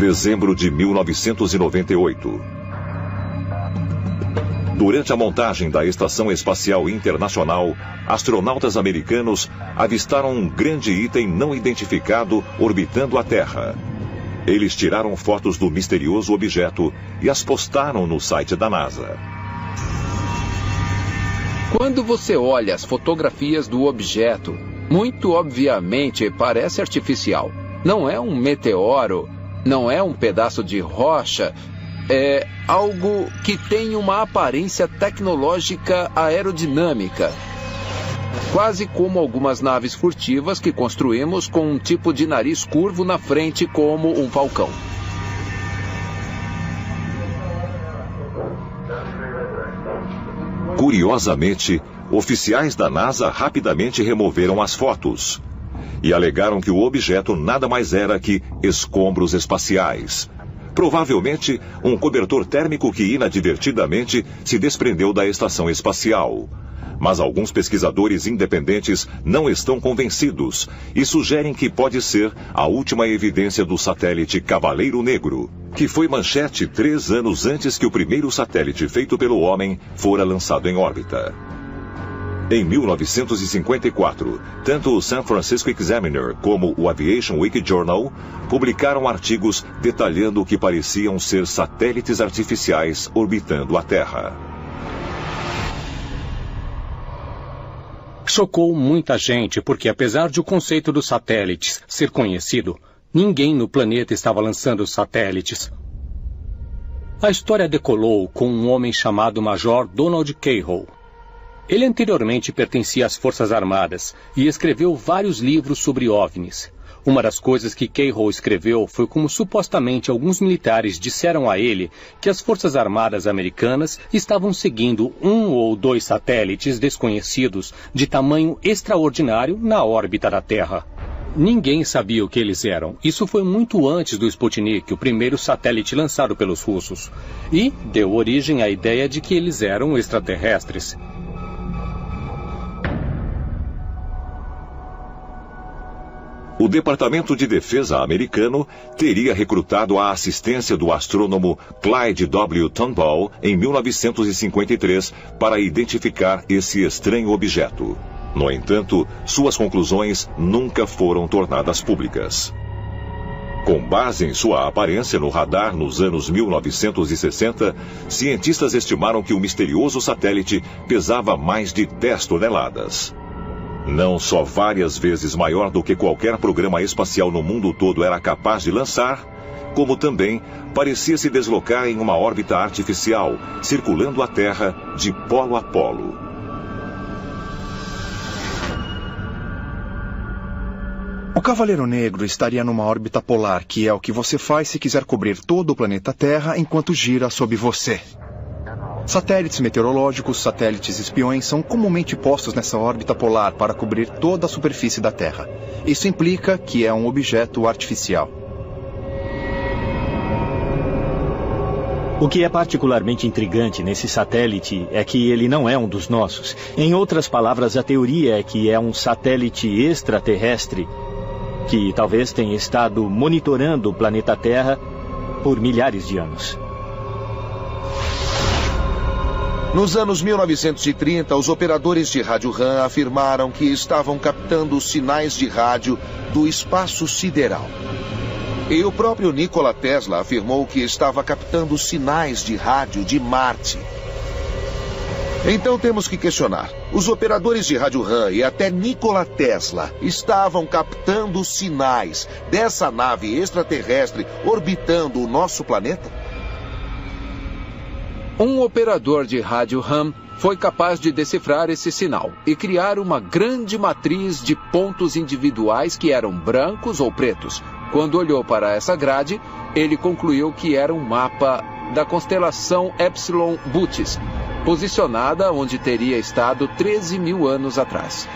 Dezembro de 1998. Durante a montagem da Estação Espacial Internacional, astronautas americanos avistaram um grande item não identificado orbitando a Terra. Eles tiraram fotos do misterioso objeto e as postaram no site da NASA. Quando você olha as fotografias do objeto, muito obviamente parece artificial. Não é um meteoro, não é um pedaço de rocha, é algo que tem uma aparência tecnológica aerodinâmica. Quase como algumas naves furtivas que construímos com um tipo de nariz curvo na frente como um falcão. Curiosamente, oficiais da NASA rapidamente removeram as fotos e alegaram que o objeto nada mais era que escombros espaciais. Provavelmente, um cobertor térmico que inadvertidamente se desprendeu da estação espacial. Mas alguns pesquisadores independentes não estão convencidos e sugerem que pode ser a última evidência do satélite Cavaleiro Negro, que foi manchete 3 anos antes que o primeiro satélite feito pelo homem fora lançado em órbita. Em 1954, tanto o San Francisco Examiner como o Aviation Week Journal publicaram artigos detalhando o que pareciam ser satélites artificiais orbitando a Terra. Chocou muita gente porque, apesar de o conceito dos satélites ser conhecido, ninguém no planeta estava lançando satélites. A história decolou com um homem chamado Major Donald Cahill. Ele anteriormente pertencia às Forças Armadas e escreveu vários livros sobre OVNIs. Uma das coisas que Cahill escreveu foi como supostamente alguns militares disseram a ele que as Forças Armadas americanas estavam seguindo 1 ou 2 satélites desconhecidos de tamanho extraordinário na órbita da Terra. Ninguém sabia o que eles eram. Isso foi muito antes do Sputnik, o primeiro satélite lançado pelos russos. E deu origem à ideia de que eles eram extraterrestres. O Departamento de Defesa americano teria recrutado a assistência do astrônomo Clyde W. Tombaugh em 1953 para identificar esse estranho objeto. No entanto, suas conclusões nunca foram tornadas públicas. Com base em sua aparência no radar nos anos 1960, cientistas estimaram que o misterioso satélite pesava mais de 10 toneladas. Não só várias vezes maior do que qualquer programa espacial no mundo todo era capaz de lançar, como também parecia se deslocar em uma órbita artificial, circulando a Terra de polo a polo. O Cavaleiro Negro estaria numa órbita polar, que é o que você faz se quiser cobrir todo o planeta Terra enquanto gira sob você. Satélites meteorológicos, satélites espiões são comumente postos nessa órbita polar para cobrir toda a superfície da Terra. Isso implica que é um objeto artificial. O que é particularmente intrigante nesse satélite é que ele não é um dos nossos. Em outras palavras, a teoria é que é um satélite extraterrestre que talvez tenha estado monitorando o planeta Terra por milhares de anos. Nos anos 1930, os operadores de rádio RAM afirmaram que estavam captando sinais de rádio do espaço sideral. E o próprio Nikola Tesla afirmou que estava captando sinais de rádio de Marte. Então temos que questionar. Os operadores de rádio RAM e até Nikola Tesla estavam captando sinais dessa nave extraterrestre orbitando o nosso planeta? Um operador de rádio RAM foi capaz de decifrar esse sinal e criar uma grande matriz de pontos individuais que eram brancos ou pretos. Quando olhou para essa grade, ele concluiu que era um mapa da constelação Epsilon Bootes, posicionada onde teria estado 13 mil anos atrás.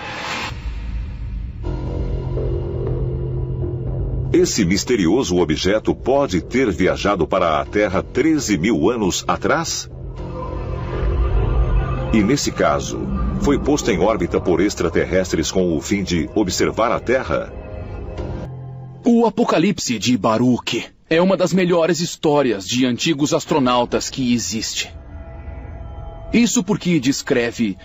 Esse misterioso objeto pode ter viajado para a Terra 13 mil anos atrás? E nesse caso, foi posto em órbita por extraterrestres com o fim de observar a Terra? O Apocalipse de Baruch é uma das melhores histórias de antigos astronautas que existe. Isso porque descreve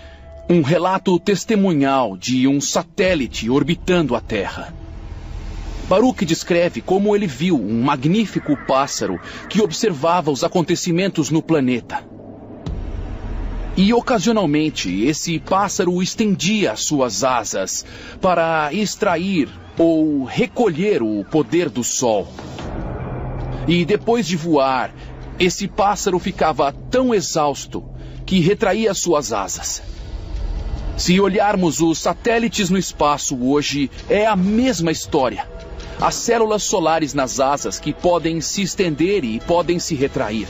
um relato testemunhal de um satélite orbitando a Terra. Baruch descreve como ele viu um magnífico pássaro que observava os acontecimentos no planeta. E, ocasionalmente, esse pássaro estendia suas asas para extrair ou recolher o poder do Sol. E, depois de voar, esse pássaro ficava tão exausto que retraía suas asas. Se olharmos os satélites no espaço hoje, é a mesma história. As células solares nas asas que podem se estender e podem se retrair.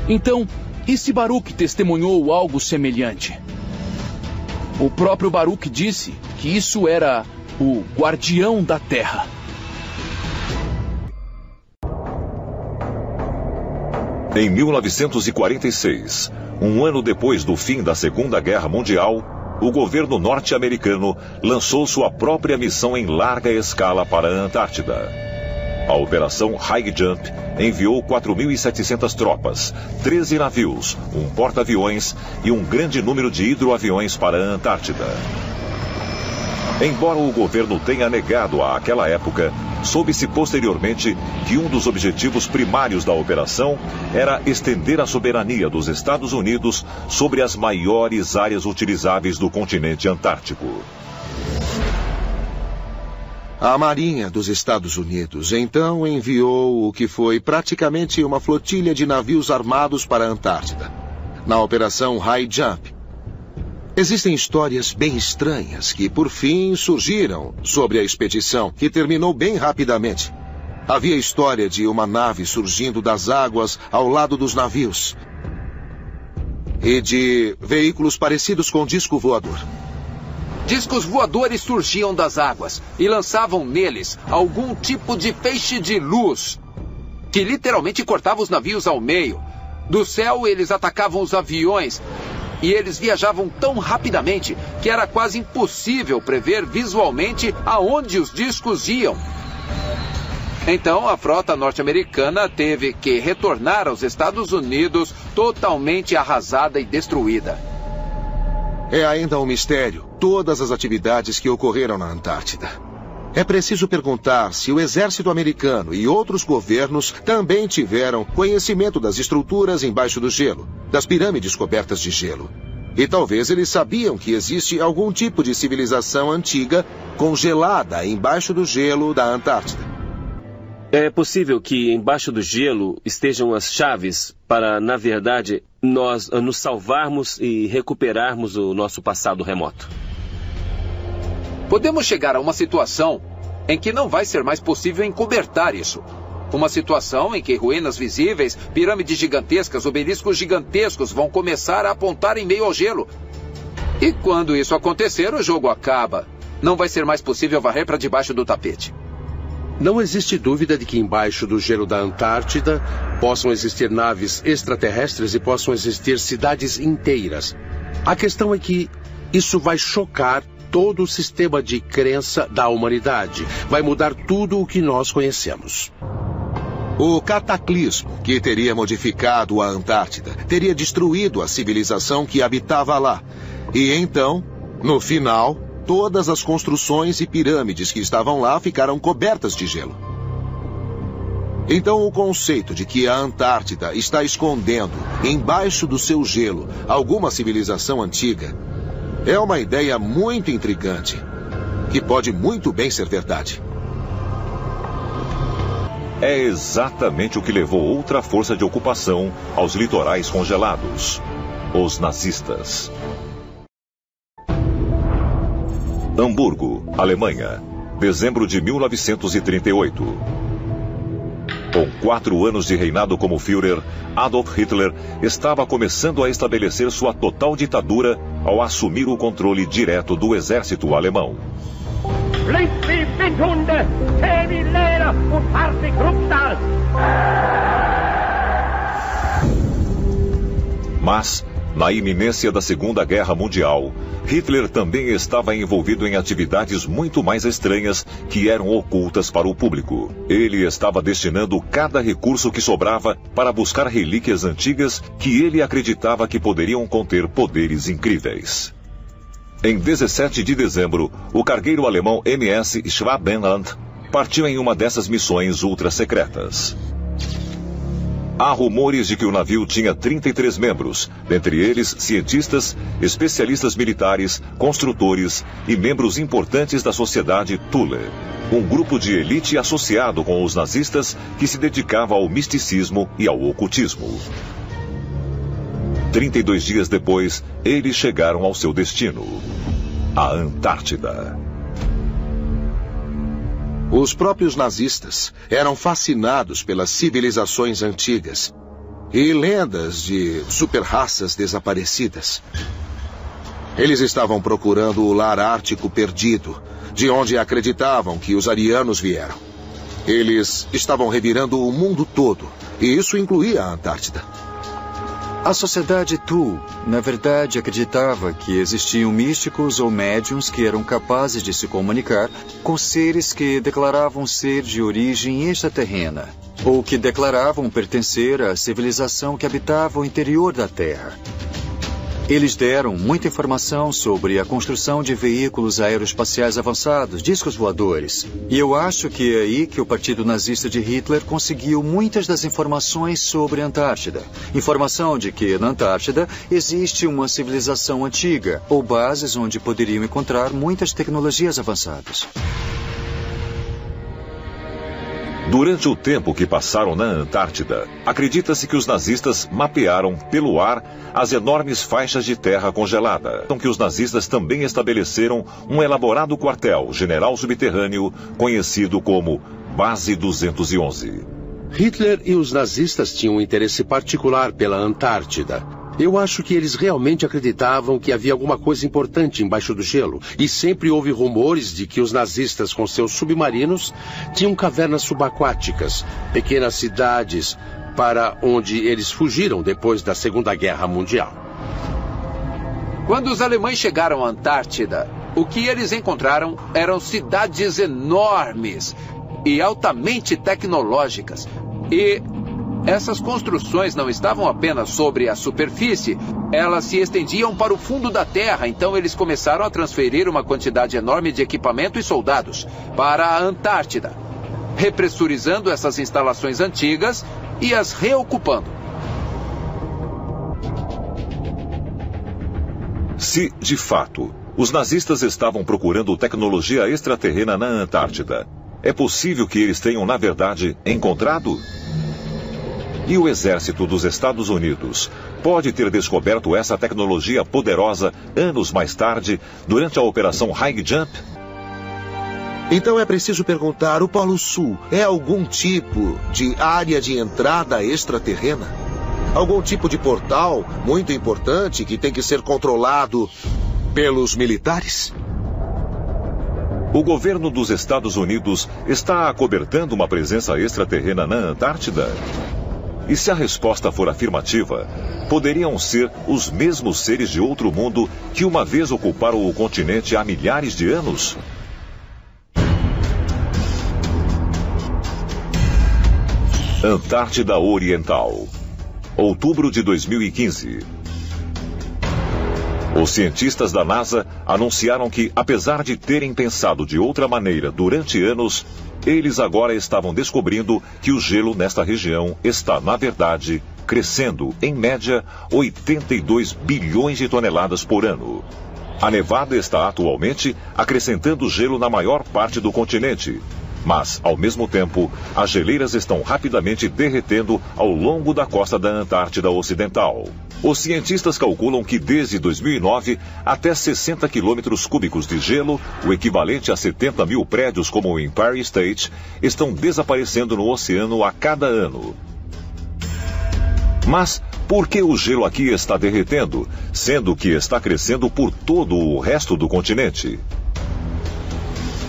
Então, e se Baruch testemunhou algo semelhante? O próprio Baruch disse que isso era o guardião da Terra. Em 1946, um ano depois do fim da Segunda Guerra Mundial, o governo norte-americano lançou sua própria missão em larga escala para a Antártida. A Operação High Jump enviou 4.700 tropas, 13 navios, um porta-aviões e um grande número de hidroaviões para a Antártida. Embora o governo tenha negado àquela época, soube-se posteriormente que um dos objetivos primários da operação era estender a soberania dos Estados Unidos sobre as maiores áreas utilizáveis do continente antártico. A Marinha dos Estados Unidos então enviou o que foi praticamente uma flotilha de navios armados para a Antártida, na Operação High Jump. Existem histórias bem estranhas que, por fim, surgiram sobre a expedição, que terminou bem rapidamente. Havia a história de uma nave surgindo das águas ao lado dos navios e de veículos parecidos com disco voador. Discos voadores surgiam das águas e lançavam neles algum tipo de feixe de luz, que literalmente cortava os navios ao meio. Do céu, eles atacavam os aviões e eles viajavam tão rapidamente que era quase impossível prever visualmente aonde os discos iam. Então, a frota norte-americana teve que retornar aos Estados Unidos totalmente arrasada e destruída. É ainda um mistério todas as atividades que ocorreram na Antártida. É preciso perguntar se o exército americano e outros governos também tiveram conhecimento das estruturas embaixo do gelo, das pirâmides cobertas de gelo. E talvez eles sabiam que existe algum tipo de civilização antiga congelada embaixo do gelo da Antártida. É possível que embaixo do gelo estejam as chaves para, na verdade, nós nos salvarmos e recuperarmos o nosso passado remoto. Podemos chegar a uma situação em que não vai ser mais possível encobertar isso. Uma situação em que ruínas visíveis, pirâmides gigantescas, obeliscos gigantescos vão começar a apontar em meio ao gelo. E quando isso acontecer, o jogo acaba. Não vai ser mais possível varrer para debaixo do tapete. Não existe dúvida de que embaixo do gelo da Antártida possam existir naves extraterrestres e possam existir cidades inteiras. A questão é que isso vai chocar todo o sistema de crença da humanidade. Vai mudar tudo o que nós conhecemos. O cataclismo que teria modificado a Antártida teria destruído a civilização que habitava lá. E então, no final, todas as construções e pirâmides que estavam lá ficaram cobertas de gelo. Então, o conceito de que a Antártida está escondendo, embaixo do seu gelo, alguma civilização antiga, é uma ideia muito intrigante, que pode muito bem ser verdade. É exatamente o que levou outra força de ocupação aos litorais congelados: os nazistas. Hamburgo, Alemanha, dezembro de 1938. Com 4 anos de reinado como Führer, Adolf Hitler estava começando a estabelecer sua total ditadura ao assumir o controle direto do exército alemão. Mas, Na iminência da Segunda Guerra Mundial, Hitler também estava envolvido em atividades muito mais estranhas que eram ocultas para o público. Ele estava destinando cada recurso que sobrava para buscar relíquias antigas que ele acreditava que poderiam conter poderes incríveis. Em 17 de dezembro, o cargueiro alemão MS Schwabenland partiu em uma dessas missões ultra-secretas. Há rumores de que o navio tinha 33 membros, dentre eles cientistas, especialistas militares, construtores e membros importantes da sociedade Thule, um grupo de elite associado com os nazistas que se dedicava ao misticismo e ao ocultismo. 32 dias depois, eles chegaram ao seu destino, a Antártida. Os próprios nazistas eram fascinados pelas civilizações antigas e lendas de super-raças desaparecidas. Eles estavam procurando o lar ártico perdido, de onde acreditavam que os arianos vieram. Eles estavam revirando o mundo todo, e isso incluía a Antártida. A sociedade Thule, na verdade, acreditava que existiam místicos ou médiuns que eram capazes de se comunicar com seres que declaravam ser de origem extraterrena, ou que declaravam pertencer à civilização que habitava o interior da Terra. Eles deram muita informação sobre a construção de veículos aeroespaciais avançados, discos voadores. E eu acho que é aí que o Partido Nazista de Hitler conseguiu muitas das informações sobre a Antártida. Informação de que na Antártida existe uma civilização antiga, ou bases onde poderiam encontrar muitas tecnologias avançadas. Durante o tempo que passaram na Antártida, acredita-se que os nazistas mapearam, pelo ar, as enormes faixas de terra congelada. Então que os nazistas também estabeleceram um elaborado quartel general subterrâneo, conhecido como Base 211. Hitler e os nazistas tinham um interesse particular pela Antártida. Eu acho que eles realmente acreditavam que havia alguma coisa importante embaixo do gelo. E sempre houve rumores de que os nazistas, com seus submarinos, tinham cavernas subaquáticas, pequenas cidades, para onde eles fugiram depois da Segunda Guerra Mundial. Quando os alemães chegaram à Antártida, o que eles encontraram eram cidades enormes e altamente tecnológicas. E essas construções não estavam apenas sobre a superfície, elas se estendiam para o fundo da Terra, então eles começaram a transferir uma quantidade enorme de equipamento e soldados para a Antártida, repressurizando essas instalações antigas e as reocupando. Se, de fato, os nazistas estavam procurando tecnologia extraterrena na Antártida, é possível que eles tenham, na verdade, encontrado? E o exército dos Estados Unidos pode ter descoberto essa tecnologia poderosa anos mais tarde, durante a Operação High Jump? Então é preciso perguntar, o Polo Sul é algum tipo de área de entrada extraterrena? Algum tipo de portal muito importante que tem que ser controlado pelos militares? O governo dos Estados Unidos está acobertando uma presença extraterrena na Antártida? E se a resposta for afirmativa, poderiam ser os mesmos seres de outro mundo que uma vez ocuparam o continente há milhares de anos? Antártida Oriental, outubro de 2015. Os cientistas da NASA anunciaram que, apesar de terem pensado de outra maneira durante anos, eles agora estavam descobrindo que o gelo nesta região está, na verdade, crescendo, em média, 82 bilhões de toneladas por ano. A nevada está atualmente acrescentando gelo na maior parte do continente. Mas, ao mesmo tempo, as geleiras estão rapidamente derretendo ao longo da costa da Antártida Ocidental. Os cientistas calculam que desde 2009, até 60 quilômetros cúbicos de gelo, o equivalente a 70 mil prédios como o Empire State, estão desaparecendo no oceano a cada ano. Mas por que o gelo aqui está derretendo, sendo que está crescendo por todo o resto do continente?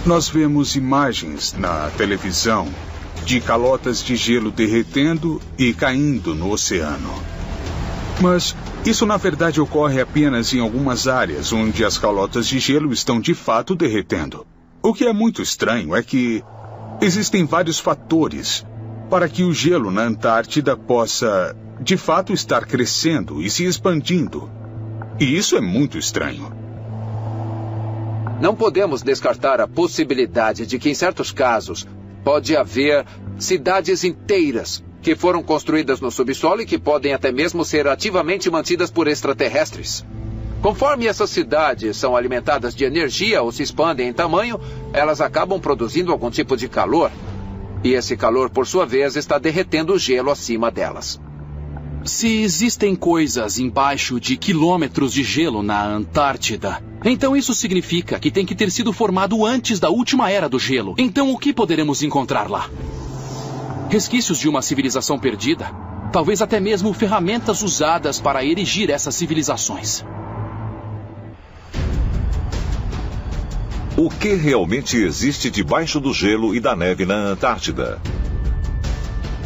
Nós vemos imagens na televisão de calotas de gelo derretendo e caindo no oceano. Mas Isso, na verdade, ocorre apenas em algumas áreas onde as calotas de gelo estão de fato derretendo. O que é muito estranho é que existem vários fatores para que o gelo na Antártida possa, de fato, estar crescendo e se expandindo. E isso é muito estranho. Não podemos descartar a possibilidade de que, em certos casos, pode haver cidades inteiras que foram construídas no subsolo e que podem até mesmo ser ativamente mantidas por extraterrestres. Conforme essas cidades são alimentadas de energia ou se expandem em tamanho, elas acabam produzindo algum tipo de calor. E esse calor, por sua vez, está derretendo o gelo acima delas. Se existem coisas embaixo de quilômetros de gelo na Antártida, então isso significa que tem que ter sido formado antes da última era do gelo. Então o que poderemos encontrar lá? Resquícios de uma civilização perdida? Talvez até mesmo ferramentas usadas para erigir essas civilizações. O que realmente existe debaixo do gelo e da neve na Antártida?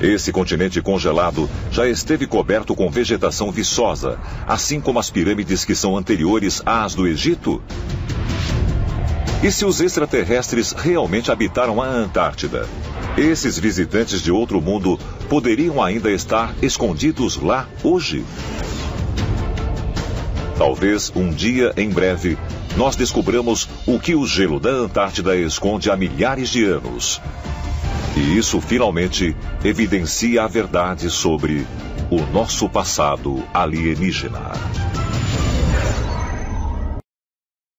Esse continente congelado já esteve coberto com vegetação viçosa, assim como as pirâmides que são anteriores às do Egito? E se os extraterrestres realmente habitaram a Antártida? Esses visitantes de outro mundo poderiam ainda estar escondidos lá hoje? Talvez um dia, em breve, nós descobramos o que o gelo da Antártida esconde há milhares de anos. E isso finalmente evidencia a verdade sobre o nosso passado alienígena.